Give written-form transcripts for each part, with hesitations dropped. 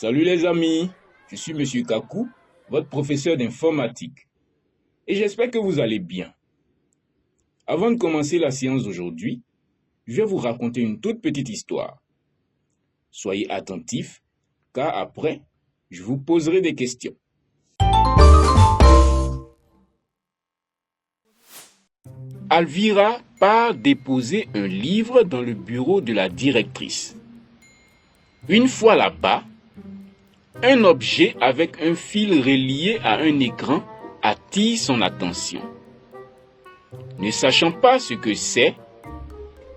Salut les amis, je suis Monsieur Kakou, votre professeur d'informatique, et j'espère que vous allez bien. Avant de commencer la séance d'aujourd'hui, je vais vous raconter une toute petite histoire. Soyez attentifs, car après, je vous poserai des questions. Alvira part déposer un livre dans le bureau de la directrice. Une fois là-bas, un objet avec un fil relié à un écran attire son attention. Ne sachant pas ce que c'est,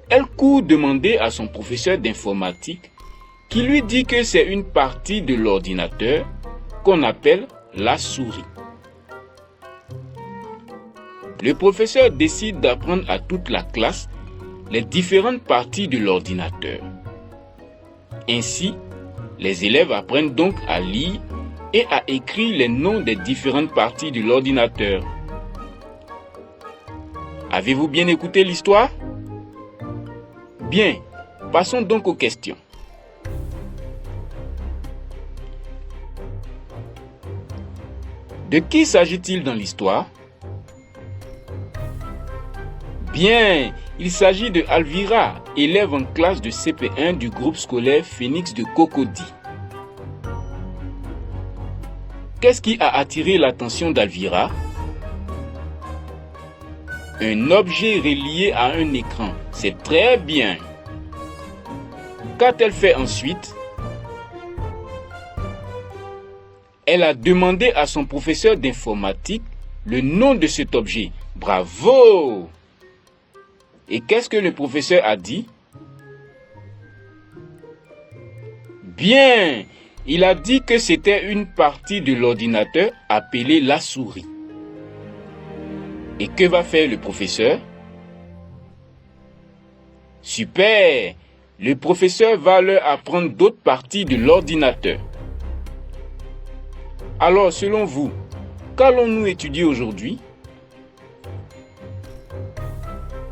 elle court demander à son professeur d'informatique qui lui dit que c'est une partie de l'ordinateur qu'on appelle la souris. Le professeur décide d'apprendre à toute la classe les différentes parties de l'ordinateur. Ainsi, les élèves apprennent donc à lire et à écrire les noms des différentes parties de l'ordinateur. Avez-vous bien écouté l'histoire? Bien, passons donc aux questions. De qui s'agit-il dans l'histoire? Bien, il s'agit de Alvira, élève en classe de CP1 du groupe scolaire Phénix de Cocody. Qu'est-ce qui a attiré l'attention d'Alvira? Un objet relié à un écran, c'est très bien. Qu'a-t-elle fait ensuite? Elle a demandé à son professeur d'informatique le nom de cet objet. Bravo! Et qu'est-ce que le professeur a dit? Bien, il a dit que c'était une partie de l'ordinateur appelée la souris. Et que va faire le professeur? Super! Le professeur va leur apprendre d'autres parties de l'ordinateur. Alors, selon vous, qu'allons-nous étudier aujourd'hui?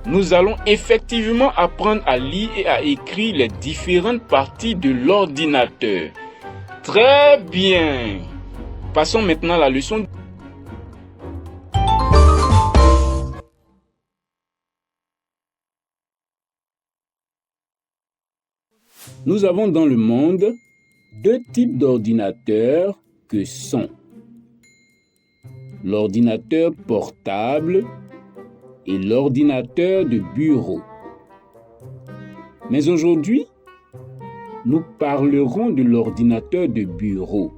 Nous allons effectivement apprendre à lire et à écrire les différentes parties de l'ordinateur. Très bien! Passons maintenant à la leçon. Nous avons dans le monde deux types d'ordinateurs que sont l'ordinateur portable et l'ordinateur de bureau. Mais aujourd'hui, nous parlerons de l'ordinateur de bureau.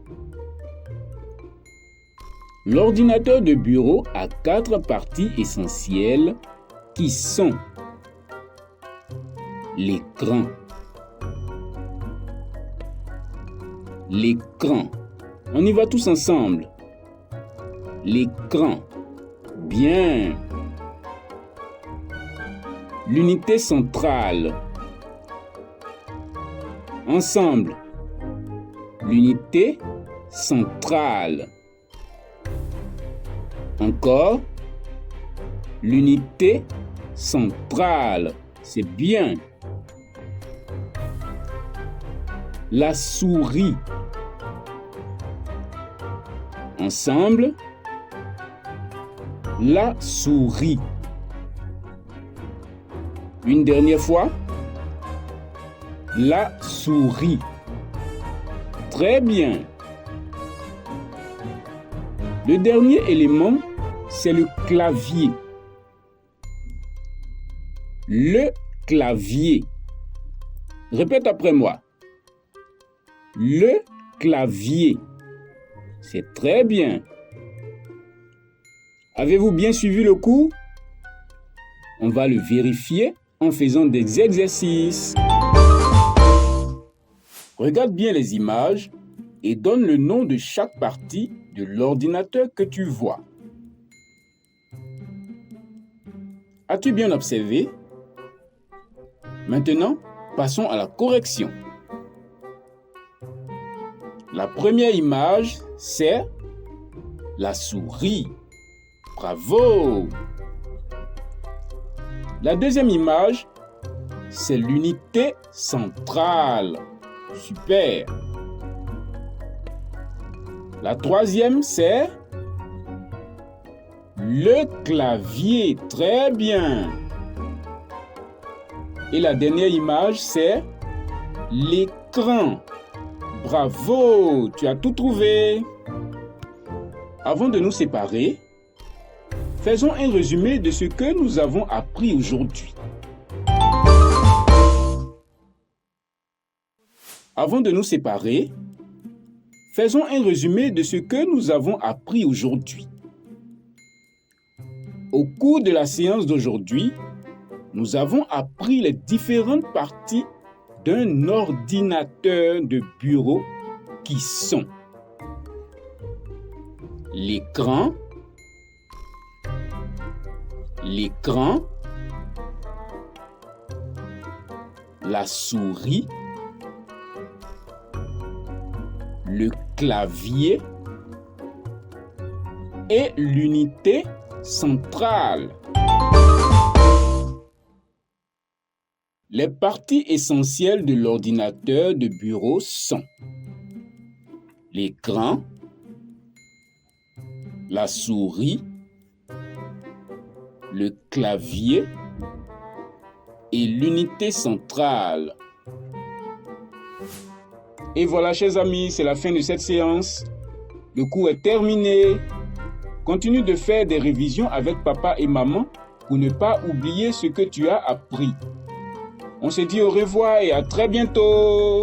L'ordinateur de bureau a 4 parties essentielles qui sont l'écran. L'écran. On y va tous ensemble. L'écran. Bien. L'unité centrale. Ensemble. L'unité centrale. Encore. L'unité centrale. C'est bien. La souris. Ensemble. La souris. Une dernière fois. La souris. Très bien. Le dernier élément, c'est le clavier. Le clavier. Répète après moi. Le clavier. C'est très bien. Avez-vous bien suivi le cours? On va le vérifier en faisant des exercices. Regarde bien les images et donne le nom de chaque partie de l'ordinateur que tu vois. As-tu bien observé? Maintenant, passons à la correction. La première image, c'est la souris. Bravo! La deuxième image, c'est l'unité centrale. Super! La troisième, c'est le clavier. Très bien. Et la dernière image, c'est l'écran. Bravo, tu as tout trouvé. Avant de nous séparer, faisons un résumé de ce que nous avons appris aujourd'hui. Avant de nous séparer, faisons un résumé de ce que nous avons appris aujourd'hui. Au cours de la séance d'aujourd'hui, nous avons appris les différentes parties d'un ordinateur de bureau qui sont l'écran, la souris, le clavier et l'unité centrale. Les parties essentielles de l'ordinateur de bureau sont l'écran, la souris, le clavier et l'unité centrale. Et voilà, chers amis, c'est la fin de cette séance. Le cours est terminé. Continue de faire des révisions avec papa et maman pour ne pas oublier ce que tu as appris. On se dit au revoir et à très bientôt.